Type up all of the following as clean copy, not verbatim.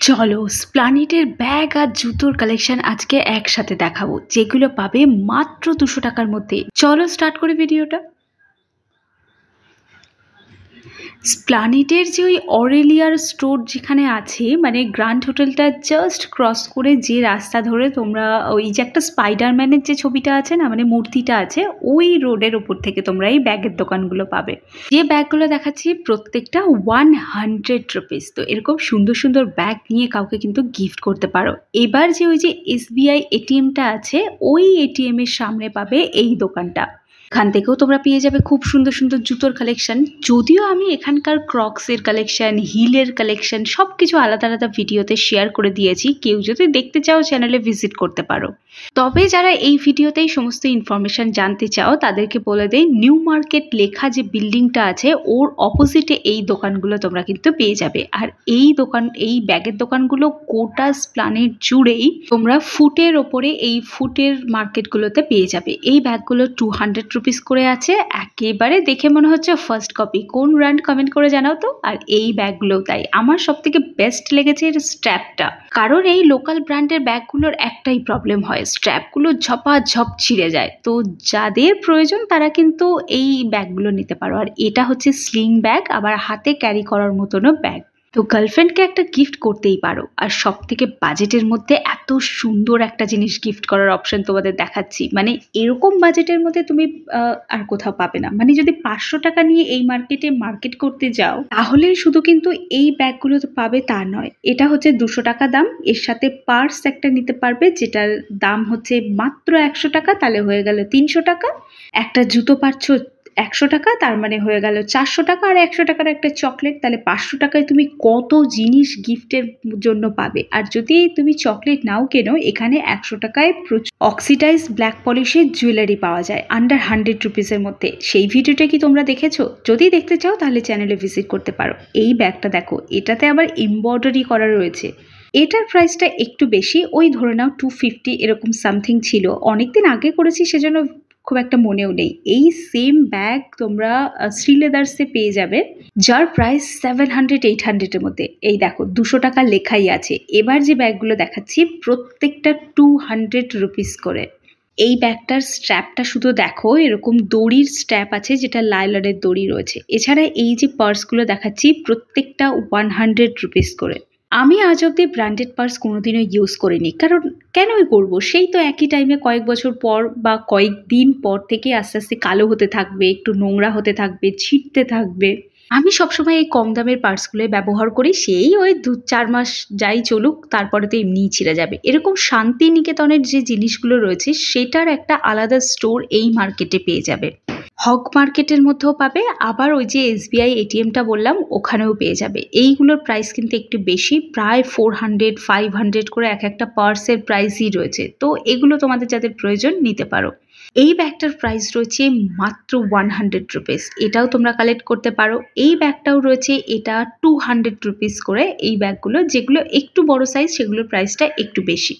চলো স্প্লানেটের ব্যাগ আর জুতোর কালেকশন আজকে একসাথে দেখাবো, যেগুলো পাবে মাত্র 200 টাকার মধ্যে। চলো স্টার্ট করি ভিডিওটা। স্প্লানেটের যে ওই অরেলিয়ার স্টোর যেখানে আছে, মানে গ্র্যান্ড হোটেলটা জাস্ট ক্রস করে যে রাস্তা ধরে তোমরা ওই যে একটা স্পাইডারম্যানের যে ছবিটা আছে না, মানে মূর্তিটা আছে, ওই রোডের ওপর থেকে তোমরা এই ব্যাগের দোকানগুলো পাবে। যে ব্যাগগুলো দেখাচ্ছি প্রত্যেকটা 100 রুপিস। তো এরকম সুন্দর সুন্দর ব্যাগ নিয়ে কাউকে কিন্তু গিফট করতে পারো। এবার যে ওই যে SBI এটিএমটা আছে, ওই এটিএম এর সামনে পাবে এই দোকানটা। এখান থেকেও তোমরা পেয়ে যাবে খুব সুন্দর সুন্দর জুতোর কালেকশন। যদিও আমি এখানকার ক্রক্সের কালেকশন, হিলের কালেকশন সব কিছু আলাদা আলাদা ভিডিওতে শেয়ার করে দিয়েছি, কেউ যদি দেখতে চাও চ্যানেলে ভিজিট করতে পারো। তবে যারা এই ভিডিওতেই সমস্ত ইনফরমেশন জানতে চাও তাদেরকে বলে দেই, নিউ মার্কেট লেখা যে বিল্ডিংটা আছে ওর অপোজিটে এই দোকানগুলো তোমরা কিন্তু পেয়ে যাবে। আর এই ব্যাগের দোকানগুলো গোটা স্প্লানেট জুড়েই তোমরা ফুটের ওপরে এই ফুটের মার্কেটগুলোতে পেয়ে যাবে। এই ব্যাগগুলো 200 রুপিস করে আছে, একেবারে দেখে মনে হচ্ছে ফার্স্ট কপি। কোন ব্র্যান্ড কমেন্ট করে জানাও তো। আর এই ব্যাগগুলোও তাই। আমার সব থেকে বেস্ট লেগেছে এর স্ট্র্যাপটা, কারণ এই লোকাল ব্র্যান্ডের ব্যাগগুলোর একটাই প্রবলেম হয়, স্ট্র্যাপগুলো ঝপাঝপ ছিঁড়ে যায়। তো যাদের প্রয়োজন তারা কিন্তু এই ব্যাগগুলো নিতে পারো। আর এটা হচ্ছে স্লিং ব্যাগ, আবার হাতে ক্যারি করার মতনও ব্যাগ। তো গার্লফ্রেন্ডকে একটা গিফট করতেই পারো। আর সব থেকে বাজেটের মধ্যে এত সুন্দর একটা জিনিস গিফট করার অপশন তোমাদের দেখাচ্ছি, মানে এরকম বাজেটের মধ্যে তুমি আর কোথাও পাবে না। মানে যদি 500 টাকা নিয়ে এই মার্কেট করতে যাও, তাহলে শুধু কিন্তু এই ব্যাগগুলো তো পাবে তা নয়, এটা হচ্ছে 200 টাকা দাম। এর সাথে পার্স একটা নিতে পারবে যেটার দাম হচ্ছে মাত্র 100 টাকা, তাহলে হয়ে গেল 300 টাকা। একটা জুতো পাচ্ছ 100 টাকা, তার মানে হয়ে গেল 400 টাকা। আর 100 টাকার একটা চকলেট, তাহলে 500 টাকায় তুমি কত জিনিস গিফটের জন্য পাবে। আর যদি তুমি চকলেট নাও কেনো, এখানে 100 টাকায় অক্সিডাইজ ব্ল্যাক পলিশের জুয়েলারি পাওয়া যায় আন্ডার 100 রুপিসের মধ্যে। সেই ভিডিওটা কি তোমরা দেখেছো? যদি দেখতে চাও তাহলে চ্যানেলে ভিজিট করতে পারো। এই ব্যাগটা দেখো, এটাতে আবার এমব্রয়ডারি করা রয়েছে। এটার প্রাইসটা একটু বেশি, ওই ধরে নাও 250 এরকম সামথিং ছিল। অনেকদিন আগে করেছি সেজন্য খুব একটা মনেও নেই। এই সেম ব্যাগ তোমরা শ্রীলেদার্সে পেয়ে যাবে, যার প্রাইস 700-800 এর মধ্যে। এই দেখো 200 টাকা লেখাই আছে। এবার যে ব্যাগগুলো দেখাচ্ছি প্রত্যেকটা 200 রুপিস করে। এই ব্যাগটার স্ট্র্যাপটা শুধু দেখো, এরকম দড়ির স্ট্র্যাপ আছে, যেটা লাইলনের দড়ি রয়েছে। এছাড়া এই যে পার্সগুলো দেখাচ্ছি প্রত্যেকটা 100 রুপিস করে। আমি আজ অব্দি ব্র্যান্ডেড পার্স কোনোদিনও ইউজ করিনি, কারণ কেনই করব? সেই তো একই টাইমে কয়েক বছর পর বা কয়েকদিন পর থেকে আস্তে আস্তে কালো হতে থাকবে, একটু নোংরা হতে থাকবে, ছিটতে থাকবে। আমি সবসময় এই কম দামের পার্সগুলোই ব্যবহার করি, সেই ওই 2-4 মাস যাই চলুক, তারপরে তো এমনিই ছিঁড়ে যাবে। এরকম শান্তিনিকেতনের যে জিনিসগুলো রয়েছে সেটার একটা আলাদা স্টোর এই মার্কেটে পেয়ে যাবে। হক মার্কেটের মধ্যেও পাবে, আবার ওই যে SBI এটিএমটা বললাম ওখানেও পেয়ে যাবে। এইগুলোর প্রাইস কিন্তু একটু বেশি, প্রায় 400-500 করে এক একটা পার্সের প্রাইসই রয়েছে। তো এগুলো তোমাদের যাদের প্রয়োজন নিতে পারো। এই ব্যাগটার প্রাইস রয়েছে মাত্র 100 রুপিস, এটাও তোমরা কালেক্ট করতে পারো। এই ব্যাগটাও রয়েছে, এটা 200 রুপিস করে। এই ব্যাগগুলো যেগুলো একটু বড় সাইজ সেগুলোর প্রাইসটা একটু বেশি।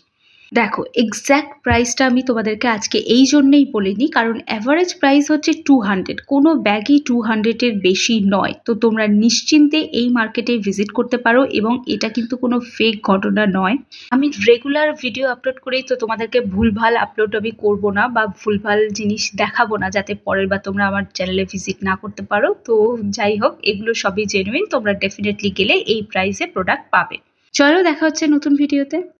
দেখো এক্স্যাক্ট প্রাইসটা আমি তোমাদেরকে আজকে এই জন্যই বলিনি, কারণ অ্যাভারেজ প্রাইস হচ্ছে 200, কোনো ব্যাগই 200-এর বেশি নয়। তো তোমরা নিশ্চিন্তে এই মার্কেটে ভিজিট করতে পারো, এবং এটা কিন্তু কোনো ফেক ঘটনা নয়। আমি রেগুলার ভিডিও আপলোড করেই, তো তোমাদেরকে ভুলভাল আপলোড আমি করবো না বা ভুলভাল জিনিস দেখাবো না, যাতে পরের বার তোমরা আমার চ্যানেলে ভিজিট না করতে পারো। তো যাই হোক, এগুলো সবই জেনুইন, তোমরা ডেফিনেটলি গেলে এই প্রাইসে প্রোডাক্ট পাবে। চলো দেখা হচ্ছে নতুন ভিডিওতে।